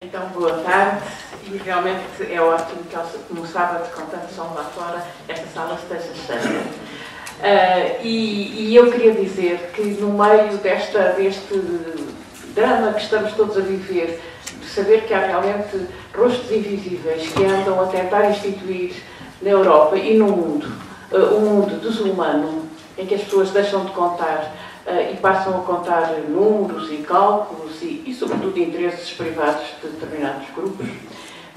Então, boa tarde, e realmente é ótimo que no sábado, com tanto sol lá fora, esta sala esteja cheia. E eu queria dizer que no meio deste drama que estamos todos a viver, de saber que há realmente rostos invisíveis que andam a tentar instituir na Europa e no mundo, um mundo desumano, em que as pessoas deixam de contar e passam a contar números e cálculos e sobretudo, interesses privados de determinados grupos,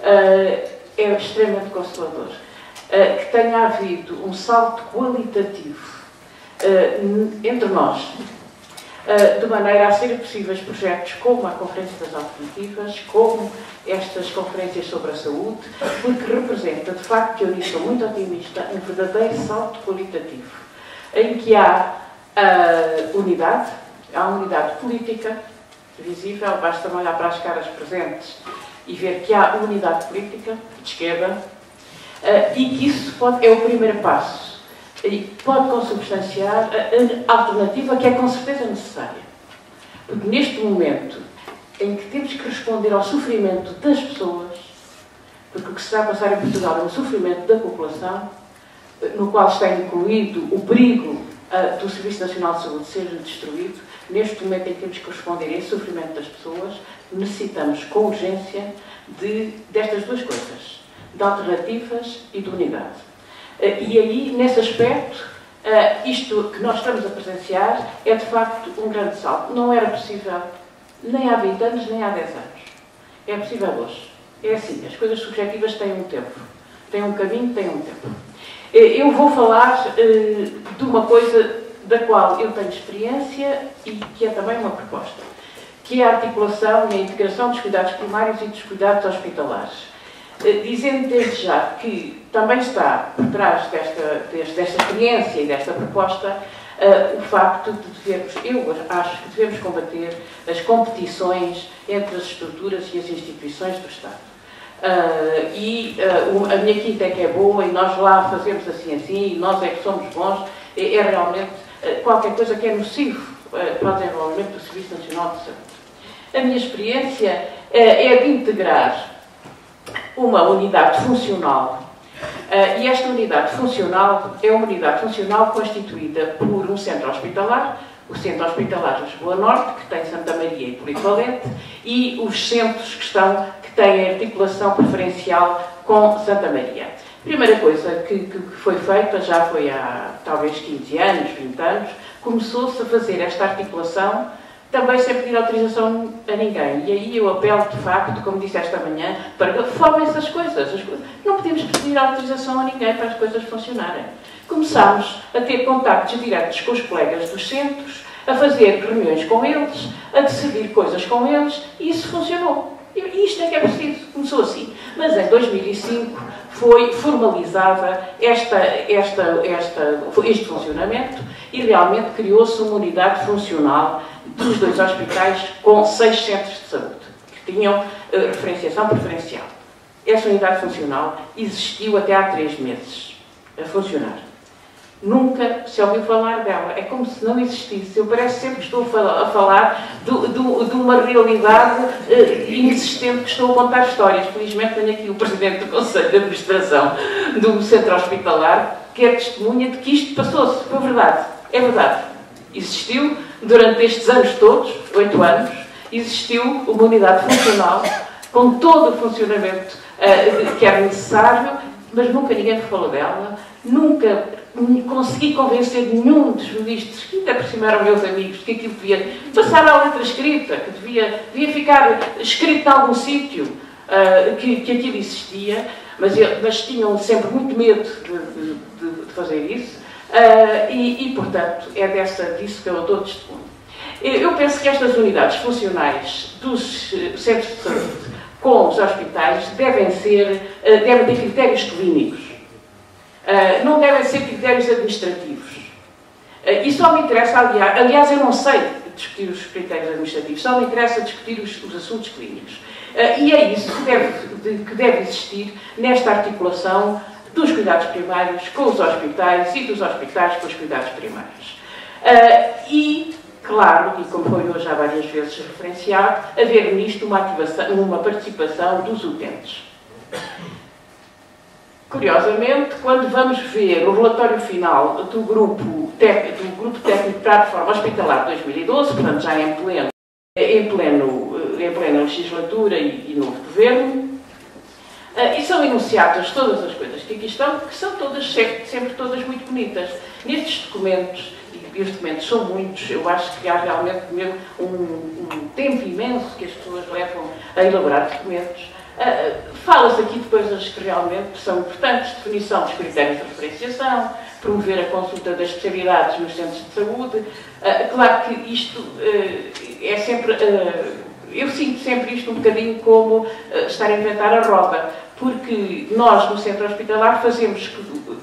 é extremamente consolador. Que tenha havido um salto qualitativo entre nós, de maneira a serem possíveis projetos como a Conferência das Alternativas, como estas conferências sobre a saúde, porque representa, de facto, que eu sou muito otimista, um verdadeiro salto qualitativo, em que há unidade, há unidade política visível, basta olhar para as caras presentes e ver que há unidade política de esquerda e que isso é o primeiro passo e pode consubstanciar a alternativa que é com certeza necessária. Porque neste momento em que temos que responder ao sofrimento das pessoas, porque o que se está a passar em Portugal é um sofrimento da população, no qual está incluído o perigo do Serviço Nacional de Saúde ser destruído, neste momento em que temos que responder a esse sofrimento das pessoas, necessitamos com urgência destas duas coisas, de alternativas e de unidade. E aí, nesse aspecto, isto que nós estamos a presenciar é de facto um grande salto. Não era possível nem há 20 anos, nem há 10 anos. É possível hoje. É assim, as coisas subjetivas têm um tempo. Têm um caminho, têm um tempo. Eu vou falar de uma coisa da qual eu tenho experiência e que é também uma proposta, que é a articulação e a integração dos cuidados primários e dos cuidados hospitalares. Dizendo desde já que também está por trás desta experiência e desta proposta o facto de eu acho que devemos combater as competições entre as estruturas e as instituições do Estado. A minha quinta é que é boa e nós lá fazemos assim, e nós é que somos bons, é realmente qualquer coisa que é nocivo para o desenvolvimento do Serviço Nacional de Saúde. A minha experiência é de integrar uma unidade funcional, e esta unidade funcional é uma unidade funcional constituída por um centro hospitalar, o Centro Hospitalar de Lisboa Norte, que tem Santa Maria e Polivalente, e os centros que têm articulação preferencial com Santa Maria. A primeira coisa que foi feita, já foi há talvez 15 anos, 20 anos, começou-se a fazer esta articulação também sem pedir autorização a ninguém. E aí eu apelo, de facto, como disse esta manhã, para que reformem-se as coisas. Não podemos pedir autorização a ninguém para as coisas funcionarem. Começámos a ter contactos diretos com os colegas dos centros, a fazer reuniões com eles, a decidir coisas com eles, e isso funcionou. E isto é que é preciso. Começou assim. Mas em 2005 foi formalizada este funcionamento e realmente criou-se uma unidade funcional dos dois hospitais com 6 centros de saúde, que tinham referenciação preferencial. Essa unidade funcional existiu até há 3 meses a funcionar. Nunca se ouviu falar dela. É como se não existisse. Eu parece sempre que estou a falar de uma realidade inexistente, que estou a contar histórias. Felizmente tenho aqui o Presidente do Conselho de Administração do Centro Hospitalar, que é testemunha de que isto passou-se. Foi verdade. É verdade. Existiu, durante estes anos todos, 8 anos, existiu uma unidade funcional com todo o funcionamento que era necessário, mas nunca ninguém falou dela, nunca consegui convencer nenhum dos ministros, que ainda por cima eram meus amigos, que aquilo devia passar à letra escrita, que devia ficar escrito em algum sítio, que aquilo existia, mas tinham sempre muito medo de fazer isso, portanto, é disso que eu dou testemunho. Eu penso que estas unidades funcionais dos centros de saúde com os hospitais devem ter critérios clínicos. Não devem ser critérios administrativos. E só me interessa, aliás, eu não sei discutir os critérios administrativos, só me interessa discutir os assuntos clínicos. E é isso que deve existir nesta articulação dos cuidados primários com os hospitais e dos hospitais com os cuidados primários. claro, e como foi hoje há várias vezes referenciado, haver nisto uma participação dos utentes. Curiosamente, quando vamos ver o relatório final do Grupo Técnico para a Reforma Hospitalar de 2012, portanto já em plena legislatura e novo governo, e são enunciadas todas as coisas que aqui estão, que são todas, sempre todas muito bonitas. Nestes documentos, e os documentos são muitos, eu acho que há realmente mesmo um tempo imenso que as pessoas levam a elaborar documentos. Fala-se aqui de coisas que realmente são importantes: definição dos critérios de referenciação, promover a consulta das especialidades nos centros de saúde. Claro que isto é sempre... eu sinto sempre isto um bocadinho como estar a inventar a roda, porque nós, no centro hospitalar, fazemos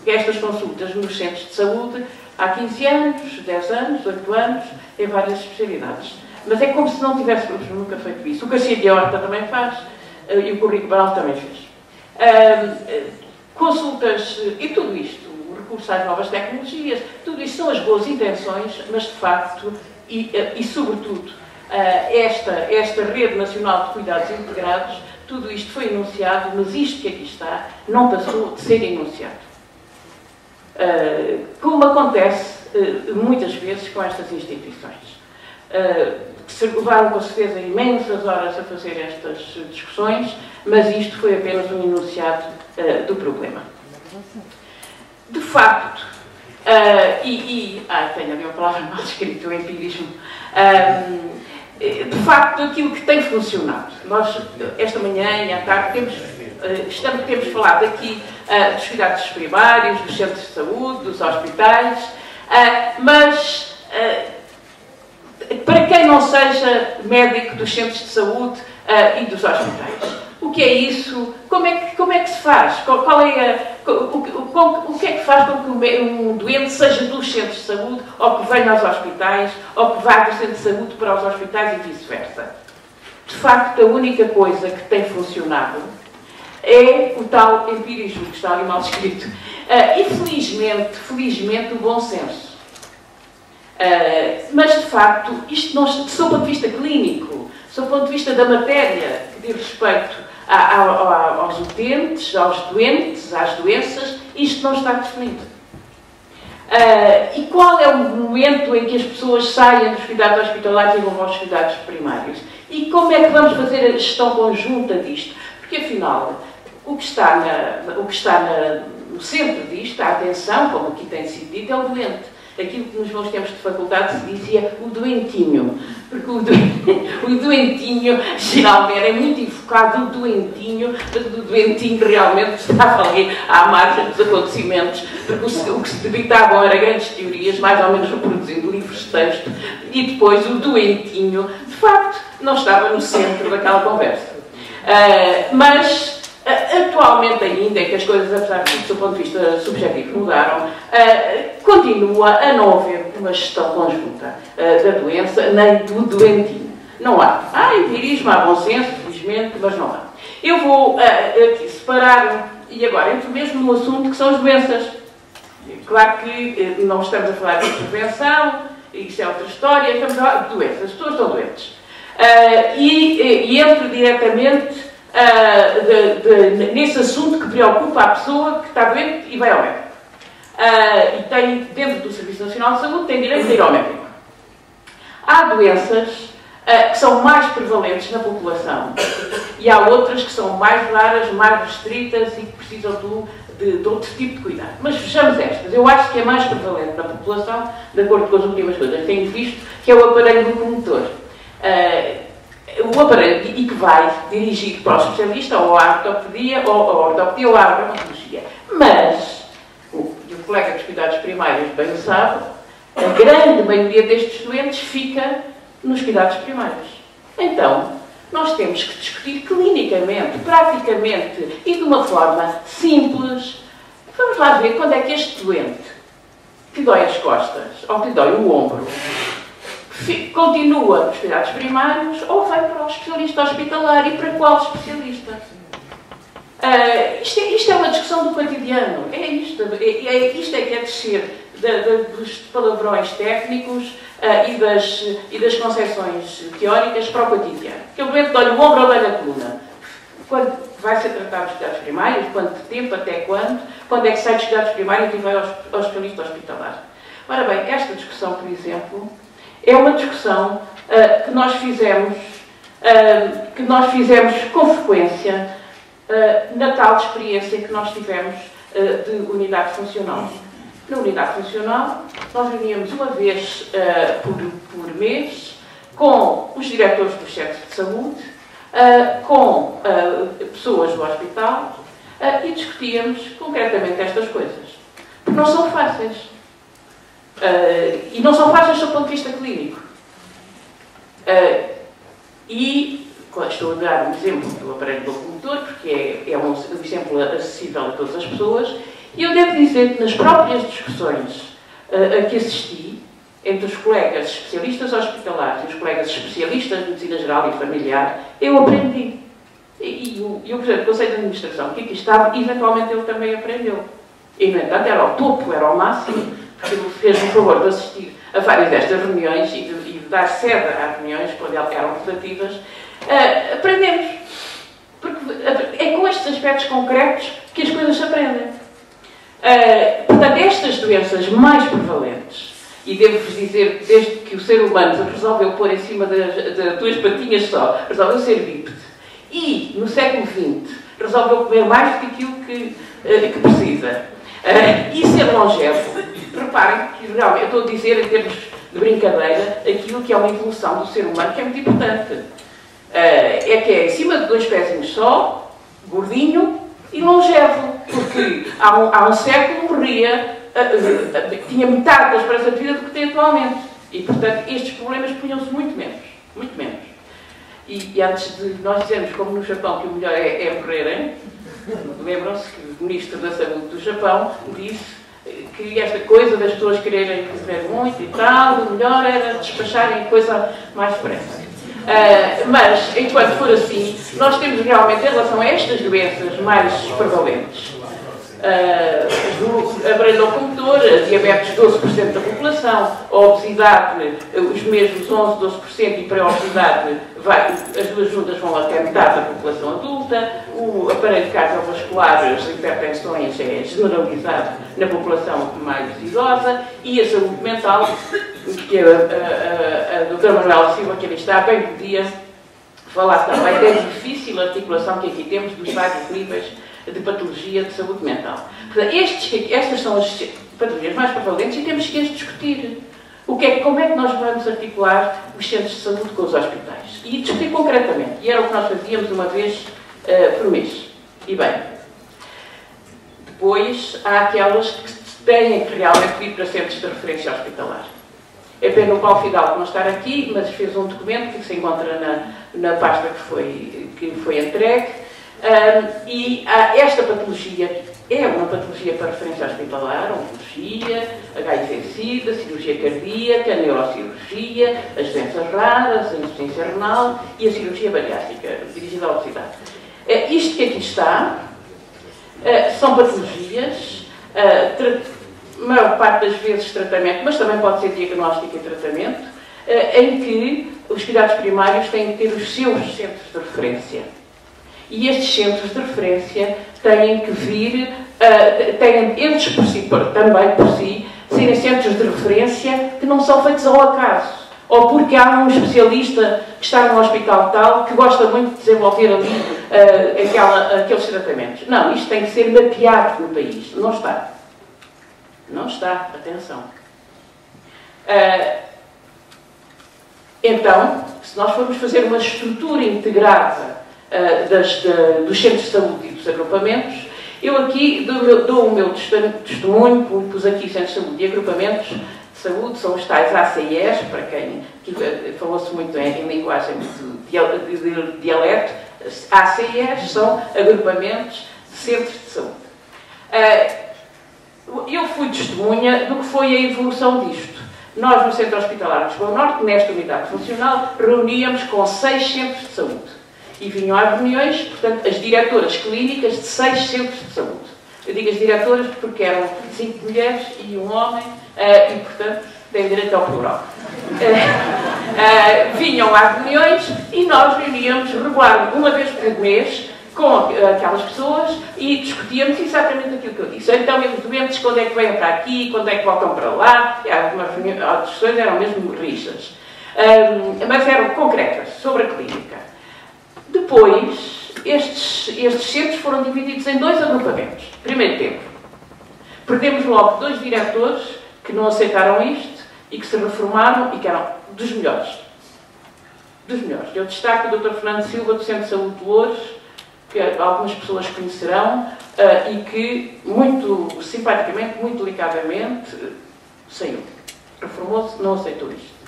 estas consultas nos centros de saúde há 15 anos, 10 anos, 8 anos, em várias especialidades. Mas é como se não tivéssemos nunca feito isso. O Garcia de Horta também faz, e o Currículo Cabral também fez. Consultas e tudo isto, o recurso às novas tecnologias, tudo isto são as boas intenções, mas de facto, e sobretudo, esta Rede Nacional de Cuidados Integrados, tudo isto foi enunciado, mas isto que aqui está não passou de ser enunciado. Como acontece muitas vezes com estas instituições. Que se levaram com certeza imensas horas a fazer estas discussões, mas isto foi apenas um enunciado do problema. De facto, tenho ali uma palavra mal escrita, o empirismo. De facto, aquilo que tem funcionado. Nós, esta manhã e à tarde, temos falado aqui dos cuidados primários, dos centros de saúde, dos hospitais, mas para quem não seja médico dos centros de saúde e dos hospitais, o que é isso? Como é que se faz? O que é que faz com que um doente seja dos centros de saúde, ou que venha aos hospitais, ou que vá do centro de saúde para os hospitais e vice-versa? De facto, a única coisa que tem funcionado é o tal empirismo que está ali mal escrito. E felizmente, o bom senso. Mas, de facto, isto não, sob o ponto de vista clínico, sob o ponto de vista da matéria que diz respeito aos utentes, aos doentes, às doenças, isto não está definido. E qual é o momento em que as pessoas saem dos cuidados hospitalares e vão aos cuidados primários? E como é que vamos fazer a gestão conjunta disto? Porque, afinal, o que está no centro disto, a atenção, como aqui tem sido dito, é o doente. Aquilo que nos meus tempos de faculdade se dizia o doentinho. Porque o doentinho, geralmente, é muito enfocado no doentinho, mas o doentinho realmente estava ali à margem dos acontecimentos, porque o que se debitavam eram grandes teorias, mais ou menos reproduzindo livros de texto, e depois o doentinho, de facto, não estava no centro daquela conversa. Mas, atualmente ainda, é que as coisas, apesar de, do seu ponto de vista subjetivo, mudaram, continua a não haver uma gestão conjunta da doença, nem do doentinho. Não há. Há empirismo, há bom senso, felizmente, mas não há. Eu vou aqui separar, e agora entro mesmo no assunto que são as doenças. Claro que não estamos a falar de prevenção, isso é outra história, estamos a falar de doenças. As pessoas estão doentes. E entro diretamente nesse assunto que preocupa a pessoa que está doente e vai ao médico. E tem, dentro do Serviço Nacional de Saúde, tem direito a ir ao médico. Há doenças que são mais prevalentes na população e há outras que são mais raras, mais restritas e que precisam de outro tipo de cuidado. Mas vejamos estas. Eu acho que é mais prevalente na população, de acordo com as últimas coisas que tenho visto, que é o aparelho locomotor. O aparelho e que vai dirigido para o especialista ou à ortopedia ou à reumatologia. Mas, o colega dos cuidados primários bem o sabe, a grande maioria destes doentes fica nos cuidados primários. Então, nós temos que discutir clinicamente, praticamente e de uma forma simples. Vamos lá ver quando é que este doente, que dói as costas ou que dói o ombro, continua nos cuidados primários ou vai para o especialista hospitalar e para qual especialista? Isto é uma discussão do cotidiano. Isto é que é descer dos palavrões técnicos e das concepções teóricas para o cotidiano. Aquele doente dá-lhe o ombro ou dá-lhe a coluna. Quando vai ser tratado dos cuidados primários, quanto tempo, até quando é que sai dos cuidados primários e vai ao especialista hospitalar. Ora bem, esta discussão, por exemplo, é uma discussão que nós fizemos com frequência na tal experiência que nós tivemos de unidade funcional. Na unidade funcional, nós reuníamos uma vez por mês com os diretores dos centros de saúde, com pessoas do hospital e discutíamos concretamente estas coisas. Porque não são fáceis. E não são fáceis do ponto de vista clínico. Estou a dar um exemplo do aparelho locomotor, porque é um exemplo acessível a todas as pessoas, e eu devo dizer que nas próprias discussões a que assisti, entre os colegas especialistas hospitalares e os colegas especialistas de medicina geral e familiar, eu aprendi. E o Presidente do Conselho de Administração, que aqui estava, eventualmente ele também aprendeu. E, no entanto, era o topo, era o máximo, porque ele fez-me o favor de assistir a várias destas reuniões e de dar sede às reuniões, quando elas eram rotativas. Aprendemos. Porque é com estes aspectos concretos que as coisas se aprendem. Portanto, estas doenças mais prevalentes, e devo-vos dizer, desde que o ser humano resolveu pôr em cima de duas patinhas só, resolveu ser bípede, e no século XX resolveu comer mais do que aquilo que precisa, e ser longevo, reparem que realmente, eu estou a dizer em termos de brincadeira, aquilo que é uma evolução do ser humano que é muito importante. É que é em cima de dois pezinhos só, gordinho e longevo, porque há um século morria, tinha metade da esperança de vida do que tem atualmente. E, portanto, estes problemas punham-se muito menos. Muito menos. E antes de nós dizermos, como no Japão, que o melhor é morrerem, lembram-se que o Ministro da Saúde do Japão disse que esta coisa das pessoas quererem viver muito e tal, o melhor era despacharem a coisa mais depressa. Mas, enquanto for assim, nós temos realmente, em relação a estas doenças mais prevalentes, a aparelho locomotor, a diabetes 12% da população, a obesidade, os mesmos 11, 12%, e para a obesidade as duas juntas vão até metade da população adulta, o aparelho cardiovascular, as hipertensões é generalizado na população mais idosa, e a saúde mental, que a doutora Manuela Silva, que ali está, bem podia falar também da difícil articulação que aqui temos dos vários níveis de patologia de saúde mental. Portanto, estas são as patologias mais prevalentes e temos que as discutir. Como é que nós vamos articular os centros de saúde com os hospitais? E discutir concretamente. E era o que nós fazíamos uma vez por mês. E bem, depois há aquelas que têm que realmente ir para centros de referência hospitalar. É pena o Paulo Fidalgo não estar aqui, mas fez um documento que se encontra na pasta que foi entregue. E esta patologia é uma patologia para referência hospitalar, oncologia, HIV-Sida, cirurgia cardíaca, neurocirurgia, as doenças raras, a insuficiência renal e a cirurgia bariátrica, dirigida à obesidade. Isto que aqui está são patologias, a maior parte das vezes tratamento, mas também pode ser diagnóstico e tratamento, em que os cuidados primários têm que ter os seus centros de referência. E estes centros de referência têm que vir, têm eles por si, também por si, serem centros de referência que não são feitos ao acaso. Ou porque há um especialista que está num hospital tal que gosta muito de desenvolver ali aqueles tratamentos. Não, isto tem que ser mapeado no país. Não está. Não está. Atenção. Então, se nós formos fazer uma estrutura integrada dos centros de saúde e dos agrupamentos, eu aqui dou o meu testemunho, pus aqui centros de saúde e agrupamentos de saúde, são os tais ACIEs, para quem falou-se muito em linguagem de dialeto, ACIEs são agrupamentos de centros de saúde. Eu fui testemunha do que foi a evolução disto. Nós, no Centro Hospitalar de Lisboa Norte, nesta unidade funcional, reuníamos com 6 centros de saúde. E vinham às reuniões, portanto, as diretoras clínicas de 6 centros de saúde. Eu digo as diretoras porque eram 5 mulheres e um homem, e, portanto, têm direito ao plural. Vinham às reuniões e nós reuníamos regularmente, uma vez por mês, com aquelas pessoas e discutíamos exatamente aquilo que eu disse. Então, os doentes, quando é que vêm para aqui, quando é que voltam para lá, as discussões eram mesmo rixas. Mas eram concretas, sobre a clínica. Depois, estes centros foram divididos em 2 agrupamentos. Primeiro tempo, perdemos logo 2 diretores que não aceitaram isto e que se reformaram e que eram dos melhores. Dos melhores. Eu destaco o Dr. Fernando Silva, do Centro de Saúde de Loures, que algumas pessoas conhecerão, e que, muito simpaticamente, muito delicadamente, saiu. Reformou-se, não aceitou isto.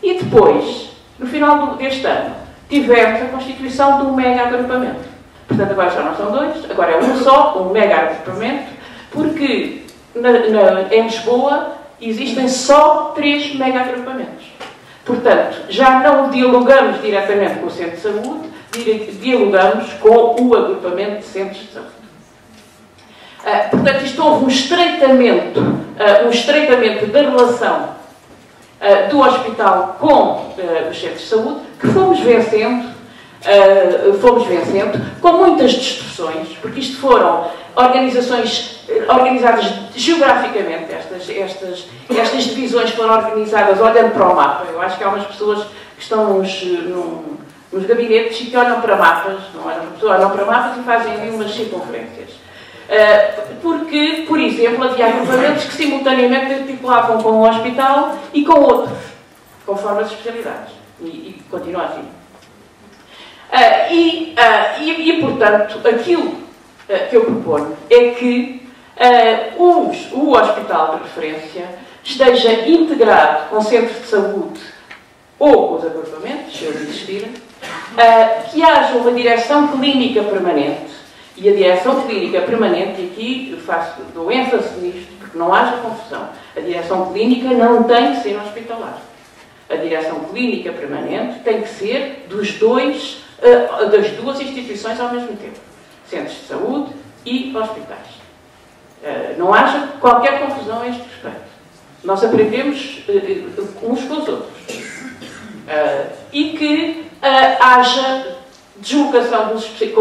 E depois, no final deste ano, tivemos a constituição de um mega agrupamento. Portanto, agora já não são 2, agora é um só, um mega agrupamento, porque em Lisboa existem só 3 mega agrupamentos. Portanto, já não dialogamos diretamente com o Centro de Saúde, dialogamos com o agrupamento de centros de saúde. Portanto, isto houve um estreitamento da relação do hospital com os centros de saúde, que fomos vencendo com muitas distorções, porque isto foram organizações organizadas geograficamente, estas divisões foram organizadas olhando para o mapa. Eu acho que há umas pessoas que estão nos gabinetes e que olham para mapas, olham para mapas e fazem ali umas circunferências. Porque, por exemplo, havia agrupamentos que simultaneamente articulavam com o hospital e com outros, conforme as especialidades. E continua assim. Portanto, aquilo que eu proponho é que o hospital de referência esteja integrado com centros de saúde ou com os agrupamentos, se eles existirem, que haja uma direção clínica permanente, e a direção clínica permanente, e aqui dou ênfase nisto, porque não haja confusão, a direção clínica não tem que ser hospitalar. A direção clínica permanente tem que ser das 2 instituições ao mesmo tempo, centros de saúde e hospitais. Não haja qualquer confusão a este respeito. Nós aprendemos uns com os outros. E que haja deslocação dos especialistas,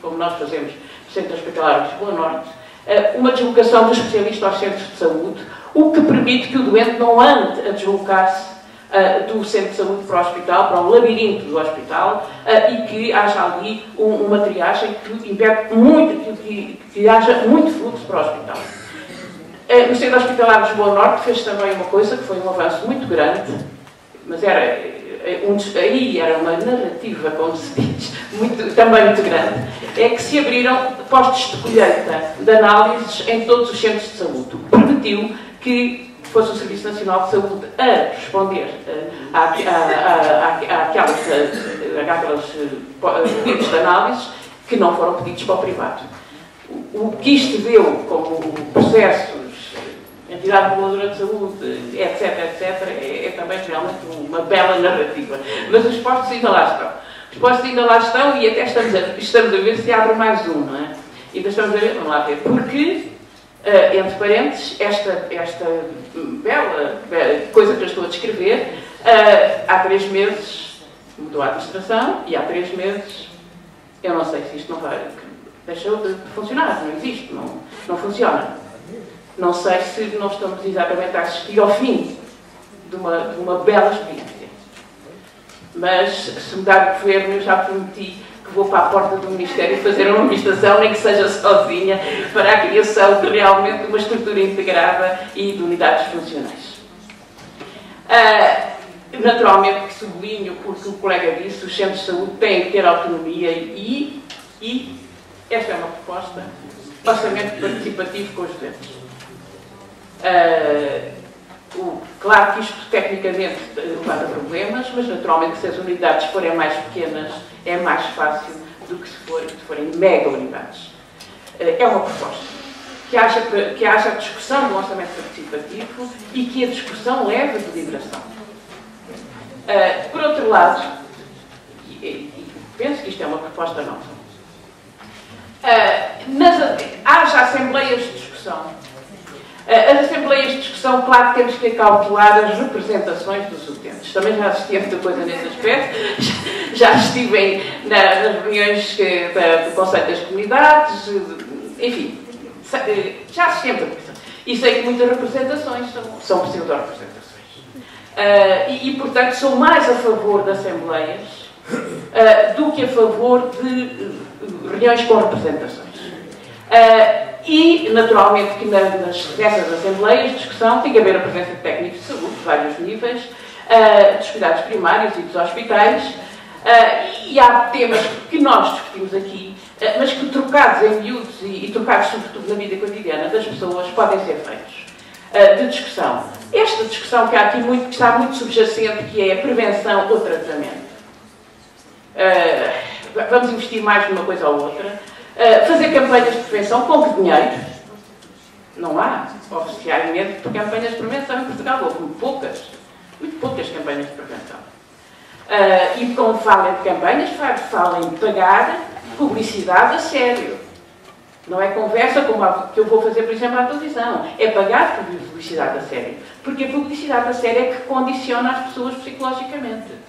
como nós fazemos no Centro Hospitalar de Lisboa Norte, uma deslocação dos especialistas aos centros de saúde, o que permite que o doente não ande a deslocar-se do centro de saúde para o hospital, para o labirinto do hospital, e que haja ali uma triagem que impede muito, que haja muito fluxo para o hospital. No Centro Hospitalar de Lisboa Norte fez também uma coisa que foi um avanço muito grande, mas aí era uma narrativa, como se diz, também muito grande, é que se abriram postos de colheita de análises em todos os centros de saúde, o que permitiu que fosse o Serviço Nacional de Saúde a responder àqueles pedidos de análises que não foram pedidos para o privado. O que isto deu como processos, entidade reguladora de saúde, etc, é também realmente uma bela narrativa. Mas os postos ainda lá estão. Os postos ainda lá estão e até estamos a ver se abre mais um, não é? E ainda estamos a ver, vamos lá ver, porque, entre parênteses, esta bela coisa que eu estou a descrever, há 3 meses mudou a administração e há 3 meses, eu não sei se isto não vai, deixou de funcionar, não existe, não funciona. Não sei se não estamos exatamente a assistir ao fim de uma bela experiência. Mas, se mudar o governo, eu já prometi que vou para a porta do Ministério fazer uma administração, nem que seja sozinha, para a criação de realmente uma estrutura integrada e de unidades funcionais. Naturalmente que sublinho, porque o colega disse, os centros de saúde têm que ter autonomia e esta é uma proposta, orçamento participativo com os doentes. Claro que isto tecnicamente leva a problemas, mas naturalmente se as unidades forem mais pequenas é mais fácil do que se forem mega unidades. É uma proposta. Que haja discussão do orçamento participativo e que a discussão leve a deliberação. Por outro lado, e penso que isto é uma proposta nova, haja assembleias de discussão. As assembleias de discussão, claro que temos que calcular as representações dos utentes. Também já assisti a muita coisa nesse aspecto. Já estive nas reuniões do Conselho das Comunidades, enfim, já assisti a muita coisa. E sei que muitas representações são pseudo-representações. E, portanto, sou mais a favor de assembleias do que a favor de reuniões com representações. E, naturalmente, que nessas assembleias de discussão tem que haver a presença de técnicos de saúde de vários níveis, dos cuidados primários e dos hospitais, e há temas que nós discutimos aqui, mas que trocados em miúdos e trocados sobretudo na vida cotidiana das pessoas podem ser feitos, de discussão. Esta discussão que há aqui que está muito subjacente, que é a prevenção ou tratamento. Vamos investir mais numa coisa ou outra. Fazer campanhas de prevenção com que dinheiro? Não há, oficialmente, campanhas de prevenção em Portugal. Houve muito poucas campanhas de prevenção. E quando falam de campanhas, falam em pagar publicidade a sério. Não é conversa como a que eu vou fazer, por exemplo, à televisão. É pagar publicidade a sério. Porque a publicidade a sério é que condiciona as pessoas psicologicamente.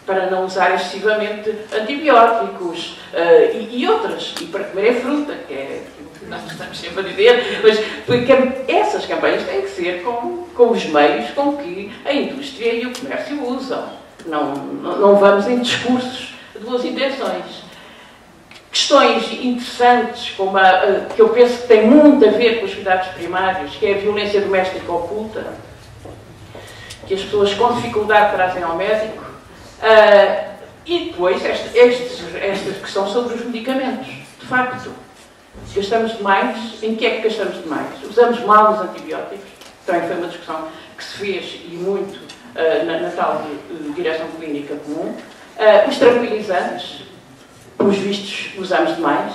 Para não usar excessivamente antibióticos e outras. E para comerem fruta, que é o que nós estamos sempre a dizer. Mas porque essas campanhas têm que ser com os meios com que a indústria e o comércio usam. Não vamos em discursos de boas intenções. Questões interessantes, como que eu penso que tem muito a ver com os cuidados primários, que é a violência doméstica oculta, que as pessoas com dificuldade trazem ao médico, e depois estas questões sobre os medicamentos. De facto, gastamos demais. Em que é que gastamos demais? Usamos mal os antibióticos, também foi uma discussão que se fez, e muito, na tal direção clínica comum. Os tranquilizantes, pelos vistos, usamos demais.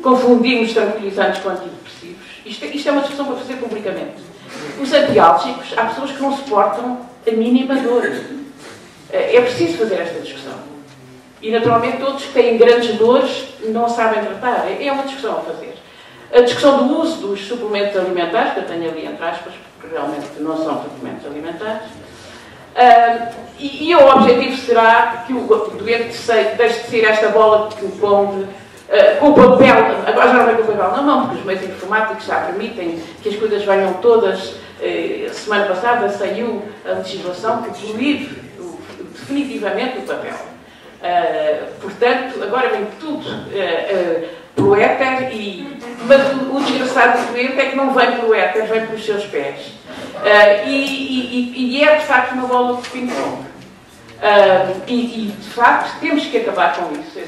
Confundimos tranquilizantes com antidepressivos. Isto é uma discussão para fazer publicamente. Os antiálgicos, há pessoas que não suportam a mínima dor. É preciso fazer esta discussão. E, naturalmente, todos que têm grandes dores não sabem tratar. É uma discussão a fazer. A discussão do uso dos suplementos alimentares, que eu tenho ali entre aspas, porque realmente não são suplementos alimentares. E o objetivo será que o doente deixe de ser esta bola de ping-pong com o papel, agora já não vai com o papel na mão, porque os meios informáticos já permitem que as coisas venham todas. Semana passada saiu a legislação que proíbe definitivamente o papel. Portanto, agora vem tudo pelo éter, mas o desgraçado do doente é que não vem pelo éter, vem pelos seus pés. E é, de facto, uma bola de ping-pong. E, de facto, temos que acabar com isso,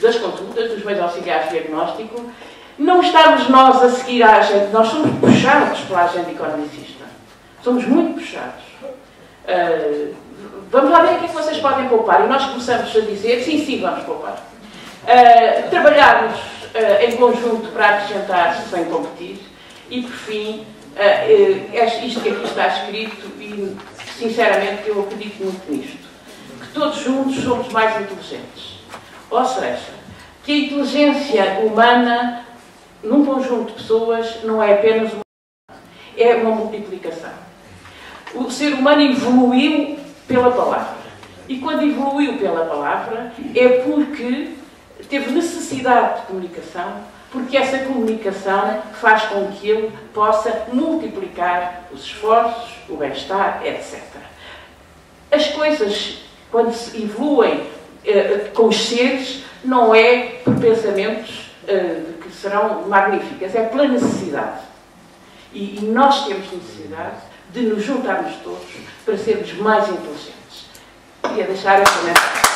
das consultas, dos meios auxiliares de diagnóstico. Não estamos nós a seguir a agenda, nós somos puxados pela agenda economicista. Somos muito puxados. Vamos lá ver o que é que vocês podem poupar. E nós começamos a dizer, sim, vamos poupar. Trabalharmos em conjunto para acrescentar sem competir. E, por fim, isto que aqui está escrito, e, sinceramente, eu acredito muito nisto. Que todos juntos somos mais inteligentes. Ou seja, que a inteligência humana, num conjunto de pessoas, não é apenas é uma multiplicação. O ser humano evoluiu pela palavra. E quando evoluiu pela palavra é porque teve necessidade de comunicação, porque essa comunicação faz com que ele possa multiplicar os esforços, o bem-estar, etc. As coisas, quando se evoluem com os seres, não é por pensamentos que serão magníficas, é pela necessidade. E nós temos necessidade de nos juntarmos todos para sermos mais inteligentes. Queria deixar esta mensagem.